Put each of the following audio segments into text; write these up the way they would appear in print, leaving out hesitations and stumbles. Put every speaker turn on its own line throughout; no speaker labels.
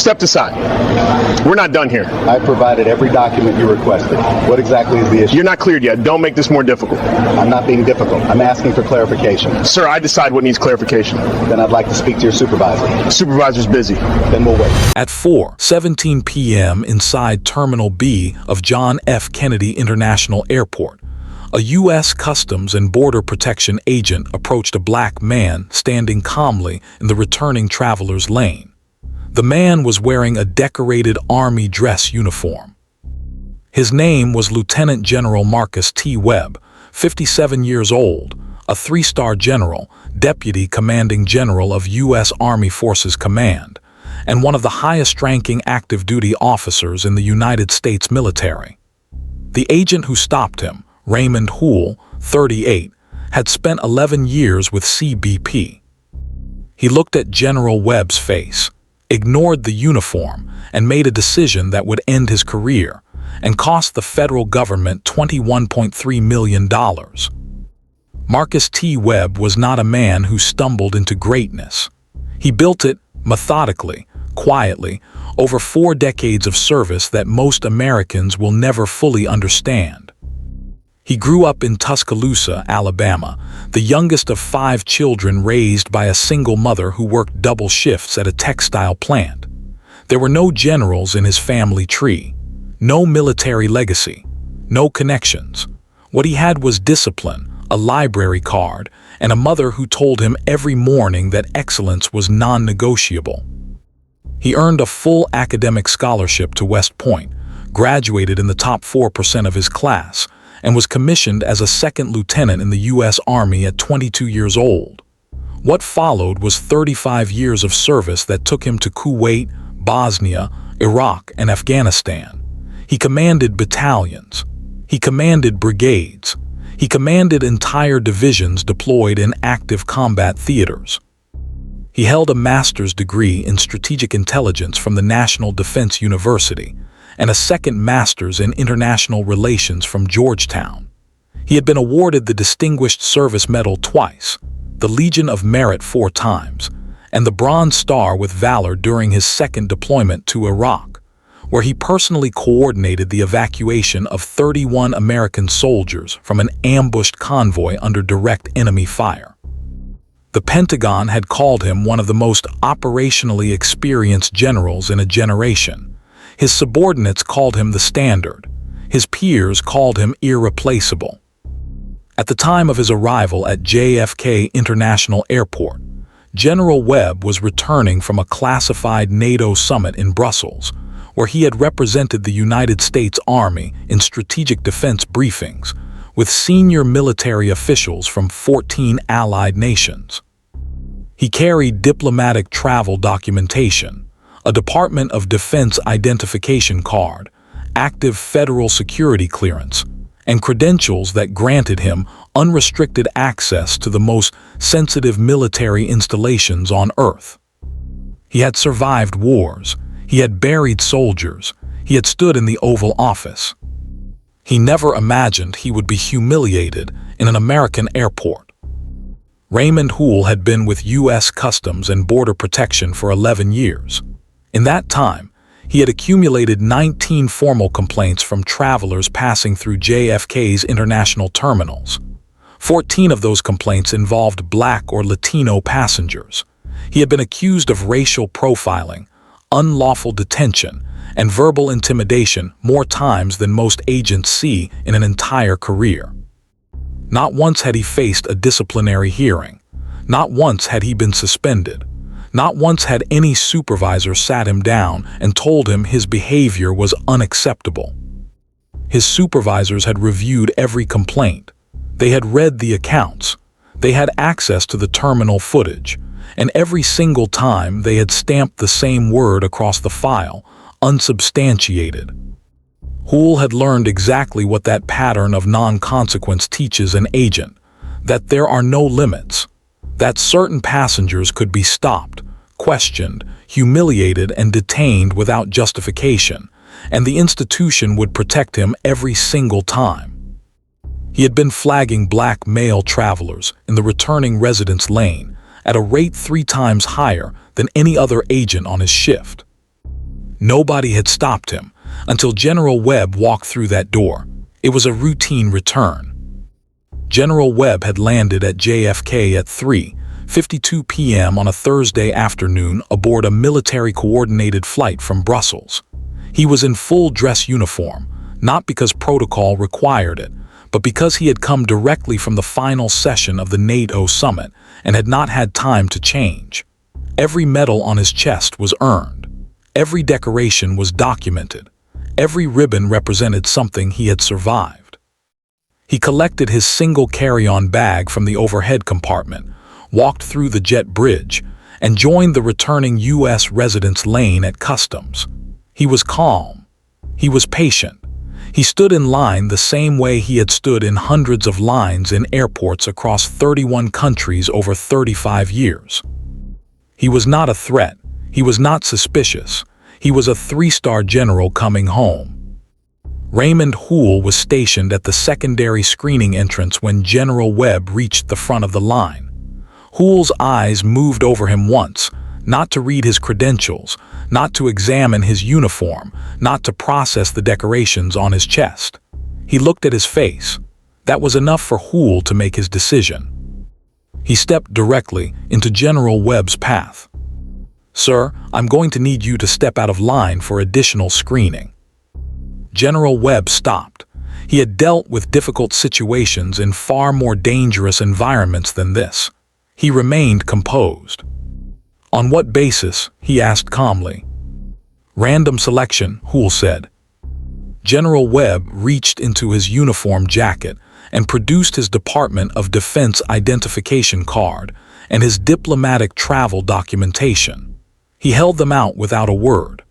Stepped aside. We're not done here.
I provided every document you requested. What exactly is the issue?
You're not cleared yet. Don't make this more difficult.
I'm not being difficult. I'm asking for clarification.
Sir, I decide what needs clarification.
Then I'd like to speak to your supervisor.
Supervisor's busy.
Then we'll wait.
At 4:17 p.m. inside Terminal B of John F. Kennedy International Airport, a U.S. Customs and Border Protection agent approached a black man standing calmly in the returning traveler's lane. The man was wearing a decorated Army dress uniform. His name was Lieutenant General Marcus T. Webb, 57 years old, a three-star general, Deputy Commanding General of U.S. Army Forces Command, and one of the highest-ranking active-duty officers in the United States military. The agent who stopped him, Raymond Houle, 38, had spent 11 years with CBP. He looked at General Webb's face, ignored the uniform, and made a decision that would end his career and cost the federal government $21.3 million. Marcus T. Webb was not a man who stumbled into greatness. He built it methodically, quietly, over 4 decades of service that most Americans will never fully understand. He grew up in Tuscaloosa, Alabama, the youngest of 5 children raised by a single mother who worked double shifts at a textile plant. There were no generals in his family tree, no military legacy, no connections. What he had was discipline, a library card, and a mother who told him every morning that excellence was non-negotiable. He earned a full academic scholarship to West Point, graduated in the top 4% of his class, and was commissioned as a second lieutenant in the U.S. Army at 22 years old. What followed was 35 years of service that took him to Kuwait, Bosnia, Iraq, and Afghanistan. He commanded battalions. He commanded brigades. He commanded entire divisions deployed in active combat theaters. He held a master's degree in strategic intelligence from the National Defense University and a second master's in international relations from Georgetown. He had been awarded the Distinguished Service Medal twice, the Legion of Merit 4 times, and the Bronze Star with Valor during his second deployment to Iraq, where he personally coordinated the evacuation of 31 American soldiers from an ambushed convoy under direct enemy fire. The Pentagon had called him one of the most operationally experienced generals in a generation. His subordinates called him the Standard. His peers called him irreplaceable. At the time of his arrival at JFK International Airport, General Webb was returning from a classified NATO summit in Brussels, where he had represented the United States Army in strategic defense briefings with senior military officials from 14 allied nations. He carried diplomatic travel documentation, a Department of Defense identification card, active federal security clearance, and credentials that granted him unrestricted access to the most sensitive military installations on Earth. He had survived wars. He had buried soldiers. He had stood in the Oval Office. He never imagined he would be humiliated in an American airport. Raymond Houle had been with U.S. Customs and Border Protection for 11 years. In that time, he had accumulated 19 formal complaints from travelers passing through JFK's international terminals. 14 of those complaints involved Black or Latino passengers. He had been accused of racial profiling, unlawful detention, and verbal intimidation more times than most agents see in an entire career. Not once had he faced a disciplinary hearing. Not once had he been suspended. Not once had any supervisor sat him down and told him his behavior was unacceptable. His supervisors had reviewed every complaint. They had read the accounts. They had access to the terminal footage, and every single time they had stamped the same word across the file, unsubstantiated. Houle had learned exactly what that pattern of non-consequence teaches an agent, that there are no limits, that certain passengers could be stopped, questioned, humiliated, and detained without justification, and the institution would protect him every single time. He had been flagging black male travelers in the returning residence lane at a rate 3 times higher than any other agent on his shift. Nobody had stopped him until General Webb walked through that door. It was a routine return. General Webb had landed at JFK at 3:52 p.m. on a Thursday afternoon aboard a military-coordinated flight from Brussels. He was in full dress uniform, not because protocol required it, but because he had come directly from the final session of the NATO summit and had not had time to change. Every medal on his chest was earned. Every decoration was documented. Every ribbon represented something he had survived. He collected his single carry-on bag from the overhead compartment, walked through the jet bridge, and joined the returning U.S. residence lane at customs. He was calm. He was patient. He stood in line the same way he had stood in hundreds of lines in airports across 31 countries over 35 years. He was not a threat. He was not suspicious. He was a three-star general coming home. Raymond Houle was stationed at the secondary screening entrance when General Webb reached the front of the line. Houle's eyes moved over him once, not to read his credentials, not to examine his uniform, not to process the decorations on his chest. He looked at his face. That was enough for Houle to make his decision. He stepped directly into General Webb's path. "Sir, I'm going to need you to step out of line for additional screening." General Webb stopped. He had dealt with difficult situations in far more dangerous environments than this. He remained composed. "On what basis?" he asked calmly. "Random selection," Houle said. General Webb reached into his uniform jacket and produced his Department of Defense identification card and his diplomatic travel documentation. He held them out without a word.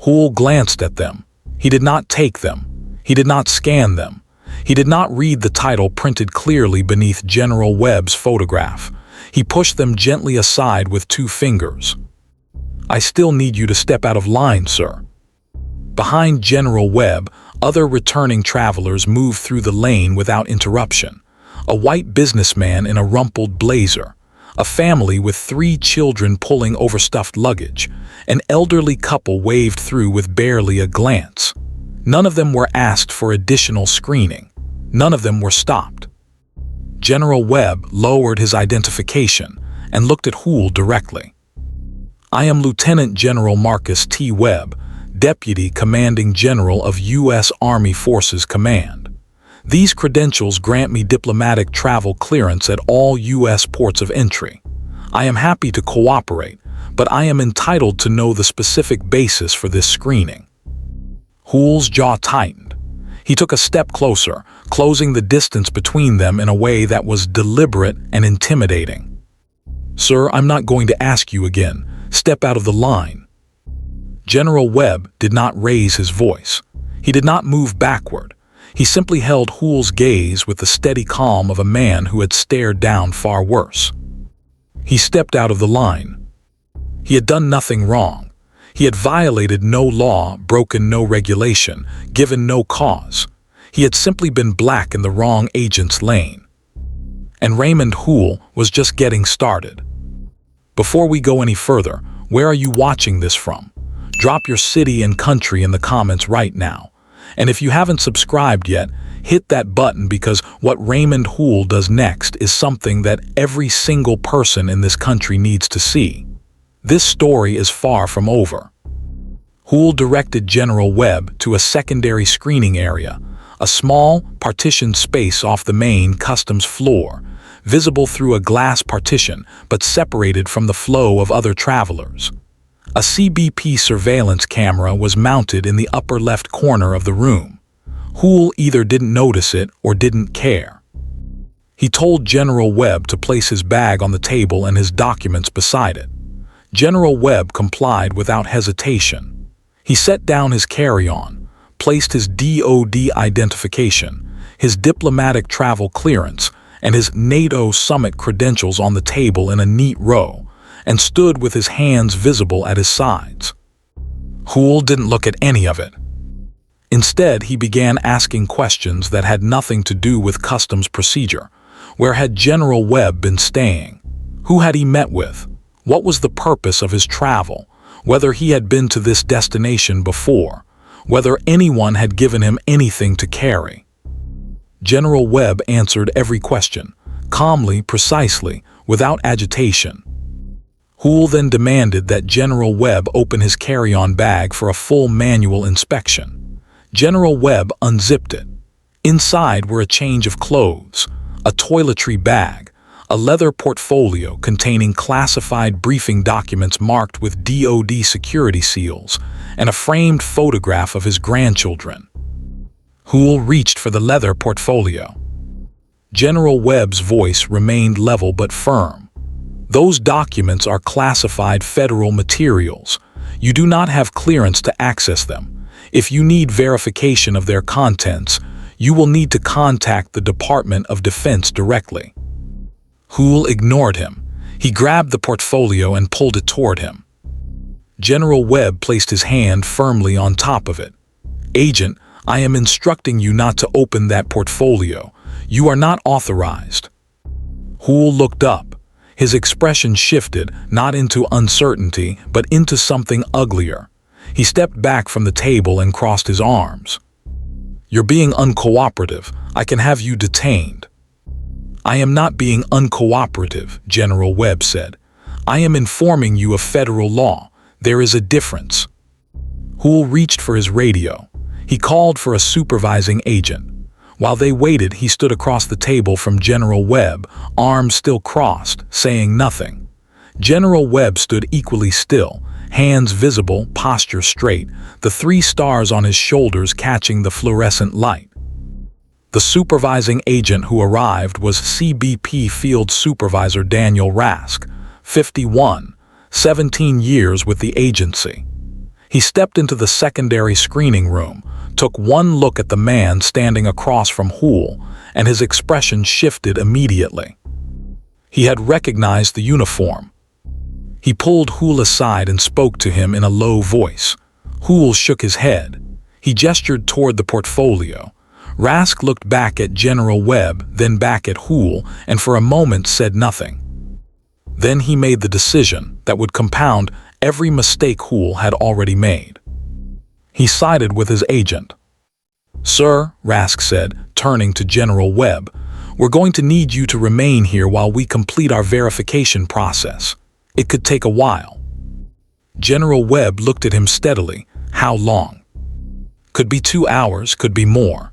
Houle glanced at them. He did not take them. He did not scan them. He did not read the title printed clearly beneath General Webb's photograph. He pushed them gently aside with 2 fingers. "I still need you to step out of line, sir." Behind General Webb, other returning travelers moved through the lane without interruption. A white businessman in a rumpled blazer, a family with 3 children pulling overstuffed luggage, an elderly couple waved through with barely a glance. None of them were asked for additional screening. None of them were stopped. General Webb lowered his identification and looked at Houle directly. "I am Lieutenant General Marcus T. Webb, Deputy Commanding General of U.S. Army Forces Command. These credentials grant me diplomatic travel clearance at all U.S. ports of entry. I am happy to cooperate, but I am entitled to know the specific basis for this screening." Houle's jaw tightened. He took a step closer, closing the distance between them in a way that was deliberate and intimidating. "Sir, I'm not going to ask you again. Step out of the line." General Webb did not raise his voice. He did not move backward. He simply held Houle's gaze with the steady calm of a man who had stared down far worse. He stepped out of the line. He had done nothing wrong. He had violated no law, broken no regulation, given no cause. He had simply been black in the wrong agent's lane. And Raymond Houle was just getting started. Before we go any further, where are you watching this from? Drop your city and country in the comments right now. And if you haven't subscribed yet, hit that button, because what Raymond Houle does next is something that every single person in this country needs to see. This story is far from over. Houle directed General Webb to a secondary screening area, a small, partitioned space off the main customs floor, visible through a glass partition but separated from the flow of other travelers. A CBP surveillance camera was mounted in the upper left corner of the room. Houle either didn't notice it or didn't care. He told General Webb to place his bag on the table and his documents beside it. General Webb complied without hesitation. He set down his carry-on, placed his DOD identification, his diplomatic travel clearance, and his NATO summit credentials on the table in a neat row, and stood with his hands visible at his sides. Houle didn't look at any of it. Instead, he began asking questions that had nothing to do with customs procedure. Where had General Webb been staying? Who had he met with? What was the purpose of his travel? whether he had been to this destination before, whether anyone had given him anything to carry. General Webb answered every question, calmly, precisely, without agitation. Hoole then demanded that General Webb open his carry-on bag for a full manual inspection. General Webb unzipped it. Inside were a change of clothes, a toiletry bag, a leather portfolio containing classified briefing documents marked with DOD security seals, and a framed photograph of his grandchildren. Hoole reached for the leather portfolio. General Webb's voice remained level but firm. Those documents are classified federal materials. You do not have clearance to access them. If you need verification of their contents, you will need to contact the Department of Defense directly. Hoole ignored him. He grabbed the portfolio and pulled it toward him. General Webb placed his hand firmly on top of it. "Agent, I am instructing you not to open that portfolio. You are not authorized." Hoole looked up. His expression shifted, not into uncertainty, but into something uglier. He stepped back from the table and crossed his arms. "You're being uncooperative. I can have you detained." "I am not being uncooperative," General Webb said. "I am informing you of federal law. There is a difference." Hoole reached for his radio. He called for a supervising agent. While they waited, he stood across the table from General Webb, arms still crossed, saying nothing. General Webb stood equally still, hands visible, posture straight, the 3 stars on his shoulders catching the fluorescent light. The supervising agent who arrived was CBP Field Supervisor Daniel Rask, 51, 17 years with the agency. He stepped into the secondary screening room, took one look at the man standing across from Hoole, and his expression shifted immediately. He had recognized the uniform. He pulled Hoole aside and spoke to him in a low voice. Hoole shook his head. He gestured toward the portfolio. Rask looked back at General Webb, then back at Hoole, and for a moment said nothing. Then he made the decision that would compound every mistake Hoole had already made. He sided with his agent. "Sir," Rask said, turning to General Webb, "we're going to need you to remain here while we complete our verification process. It could take a while." General Webb looked at him steadily. "How long?" "Could be 2 hours, could be more."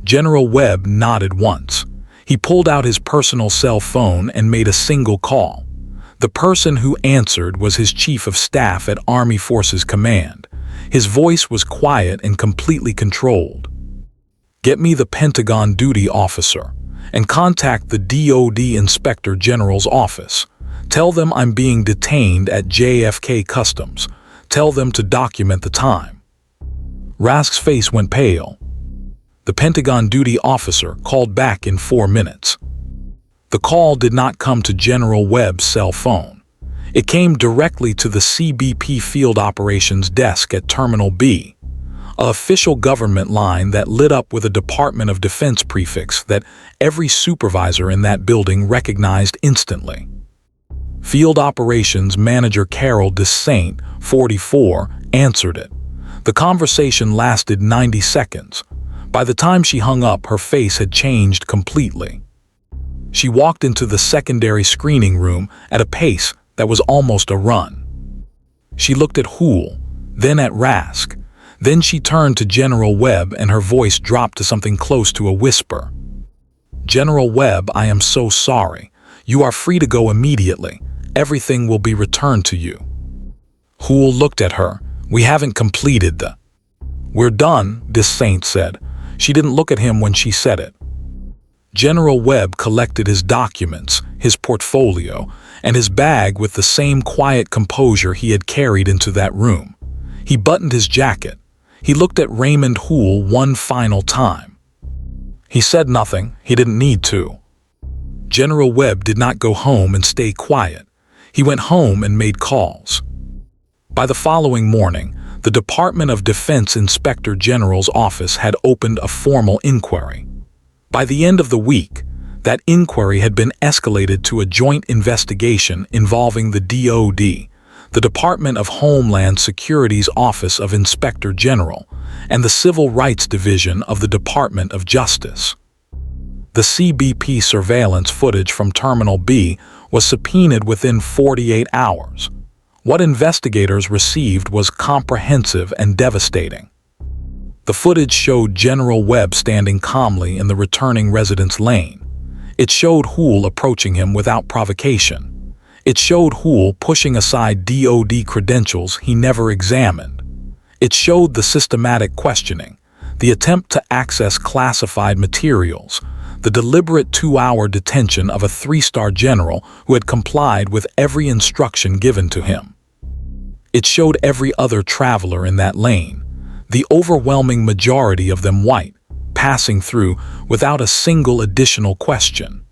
General Webb nodded once. He pulled out his personal cell phone and made a single call. The person who answered was his Chief of Staff at Army Forces Command. His voice was quiet and completely controlled. "Get me the Pentagon duty officer and contact the DOD Inspector General's office. Tell them I'm being detained at JFK Customs. Tell them to document the time." Rask's face went pale. The Pentagon duty officer called back in 4 minutes. The call did not come to General Webb's cell phone. It came directly to the CBP Field Operations desk at Terminal B, an official government line that lit up with a Department of Defense prefix that every supervisor in that building recognized instantly. Field Operations Manager Carol Detain, 44, answered it. The conversation lasted 90 seconds. By the time she hung up, her face had changed completely. She walked into the secondary screening room at a pace that was almost a run. She looked at Hoole, then at Rask. Then she turned to General Webb and her voice dropped to something close to a whisper. "General Webb, I am so sorry. You are free to go immediately. Everything will be returned to you." Hoole looked at her. "We haven't completed the—" "We're done," Detain said. She didn't look at him when she said it. General Webb collected his documents, his portfolio, and his bag with the same quiet composure he had carried into that room. He buttoned his jacket. He looked at Raymond Hoole one final time. He said nothing. He didn't need to. General Webb did not go home and stay quiet. He went home and made calls. By the following morning, the Department of Defense Inspector General's office had opened a formal inquiry. By the end of the week, that inquiry had been escalated to a joint investigation involving the DOD, the Department of Homeland Security's Office of Inspector General, and the Civil Rights Division of the Department of Justice. The CBP surveillance footage from Terminal B was subpoenaed within 48 hours. What investigators received was comprehensive and devastating. The footage showed General Webb standing calmly in the returning resident's lane. It showed Hool approaching him without provocation. It showed Hool pushing aside DOD credentials he never examined. It showed the systematic questioning, the attempt to access classified materials, the deliberate 2-hour detention of a 3-star general who had complied with every instruction given to him. It showed every other traveler in that lane, the overwhelming majority of them white, passing through without a single additional question.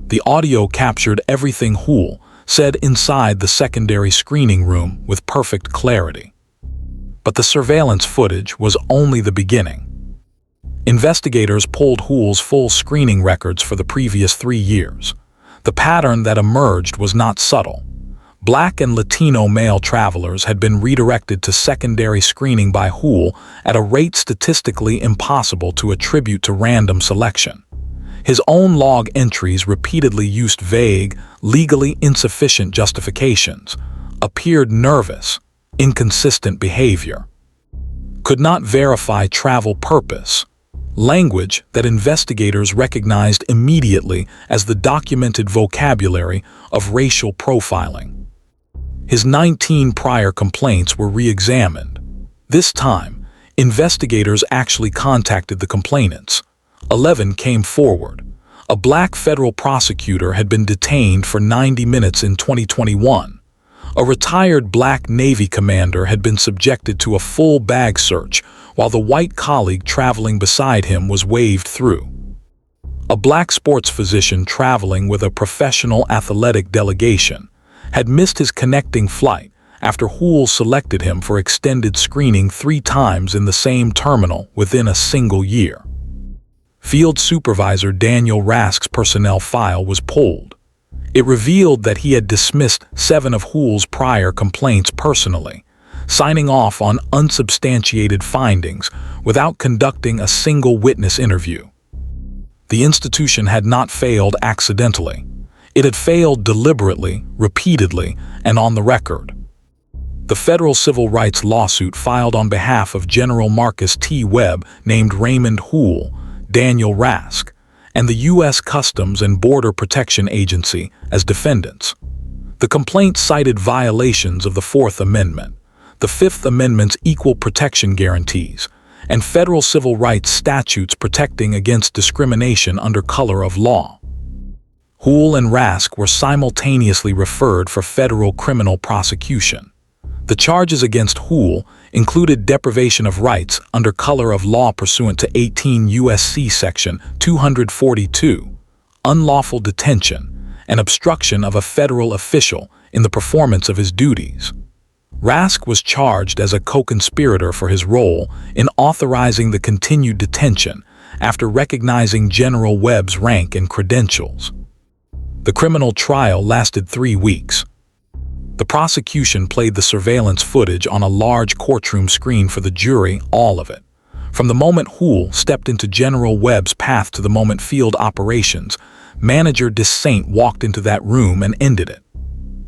The audio captured everything Hool said inside the secondary screening room with perfect clarity. But the surveillance footage was only the beginning. Investigators pulled Hool's full screening records for the previous 3 years. The pattern that emerged was not subtle. Black and Latino male travelers had been redirected to secondary screening by Hool at a rate statistically impossible to attribute to random selection. His own log entries repeatedly used vague, legally insufficient justifications, appeared nervous, inconsistent behavior, could not verify travel purpose, language that investigators recognized immediately as the documented vocabulary of racial profiling. His 19 prior complaints were re-examined. This time, investigators actually contacted the complainants. 11 came forward. A black federal prosecutor had been detained for 90 minutes in 2021. A retired black Navy commander had been subjected to a full bag search while the white colleague traveling beside him was waved through. A black sports physician traveling with a professional athletic delegation had missed his connecting flight after Hool selected him for extended screening 3 times in the same terminal within a single year. Field Supervisor Daniel Rask's personnel file was pulled. It revealed that he had dismissed 7 of Hool's prior complaints personally, signing off on unsubstantiated findings without conducting a single witness interview. The institution had not failed accidentally. It had failed deliberately, repeatedly, and on the record. The federal civil rights lawsuit filed on behalf of General Marcus T. Webb named Raymond Hool, Daniel Rask, and the U.S. Customs and Border Protection Agency as defendants. The complaint cited violations of the Fourth Amendment, the Fifth Amendment's equal protection guarantees, and federal civil rights statutes protecting against discrimination under color of law. Hool and Rask were simultaneously referred for federal criminal prosecution. The charges against Hool included deprivation of rights under color of law pursuant to 18 U.S.C. Section 242, unlawful detention, and obstruction of a federal official in the performance of his duties. Rask was charged as a co-conspirator for his role in authorizing the continued detention after recognizing General Webb's rank and credentials. The criminal trial lasted 3 weeks. The prosecution played the surveillance footage on a large courtroom screen for the jury, all of it. From the moment Hool stepped into General Webb's path to the moment field operations, Manager Detain walked into that room and ended it.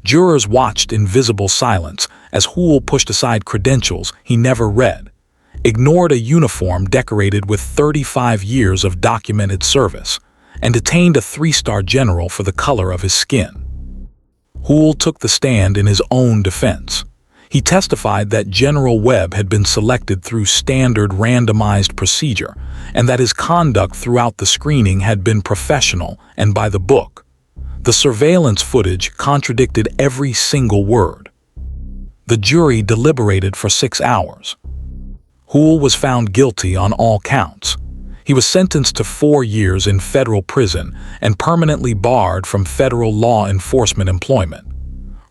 Jurors watched in visible silence as Hool pushed aside credentials he never read, ignored a uniform decorated with 35 years of documented service, and detained a 3-star general for the color of his skin. Hool took the stand in his own defense. He testified that General Webb had been selected through standard randomized procedure and that his conduct throughout the screening had been professional and by the book. The surveillance footage contradicted every single word. The jury deliberated for 6 hours. Hool was found guilty on all counts. He was sentenced to 4 years in federal prison and permanently barred from federal law enforcement employment.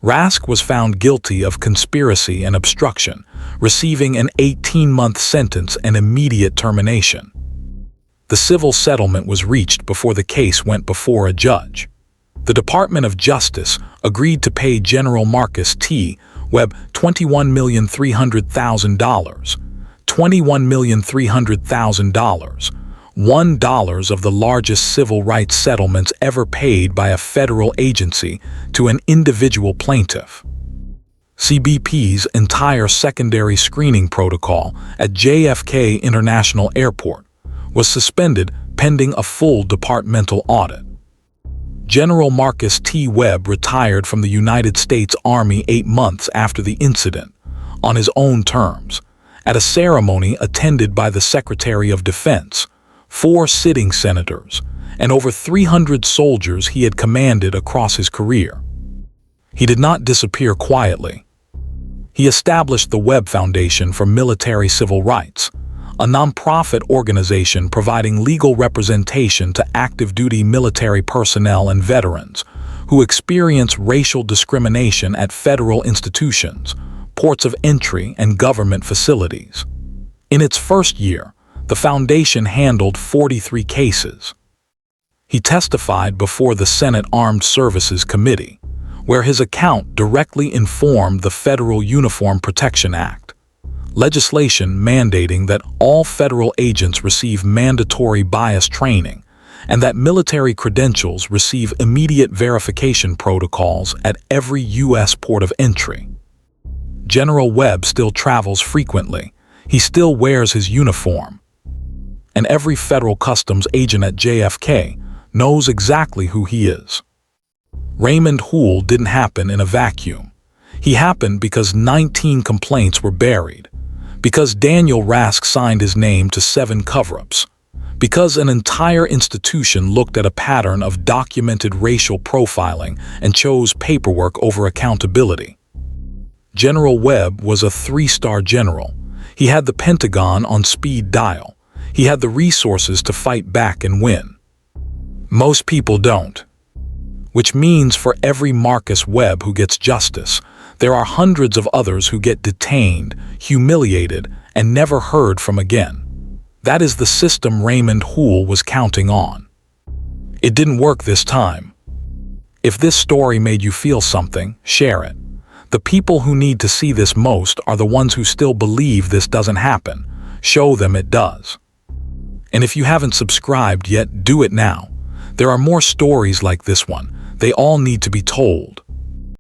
Rask was found guilty of conspiracy and obstruction, receiving an 18-month sentence and immediate termination. The civil settlement was reached before the case went before a judge. The Department of Justice agreed to pay General Marcus T. Webb, $21,300,000. $21,300,000. $1 of the largest civil rights settlements ever paid by a federal agency to an individual plaintiff. CBP's entire secondary screening protocol at JFK International Airport was suspended pending a full departmental audit. General Marcus T. Webb retired from the United States Army 8 months after the incident, on his own terms, at a ceremony attended by the Secretary of Defense, 4 sitting senators, and over 300 soldiers he had commanded across his career. He did not disappear quietly. He established the Webb Foundation for Military Civil Rights, a nonprofit organization providing legal representation to active-duty military personnel and veterans who experience racial discrimination at federal institutions, ports of entry, and government facilities. In its first year, the foundation handled 43 cases. He testified before the Senate Armed Services Committee, where his account directly informed the Federal Uniform Protection Act, legislation mandating that all federal agents receive mandatory bias training and that military credentials receive immediate verification protocols at every U.S. port of entry. General Webb still travels frequently. He still wears his uniform. And every federal customs agent at JFK knows exactly who he is. Raymond Houle didn't happen in a vacuum. He happened because 19 complaints were buried, because Daniel Rask signed his name to 7 cover-ups, because an entire institution looked at a pattern of documented racial profiling and chose paperwork over accountability. General Webb was a 3-star general. He had the Pentagon on speed dial. He had the resources to fight back and win. Most people don't. Which means for every Marcus Webb who gets justice, there are hundreds of others who get detained, humiliated, and never heard from again. That is the system Raymond Houle was counting on. It didn't work this time. If this story made you feel something, share it. The people who need to see this most are the ones who still believe this doesn't happen. Show them it does. And if you haven't subscribed yet, do it now. There are more stories like this one. They all need to be told.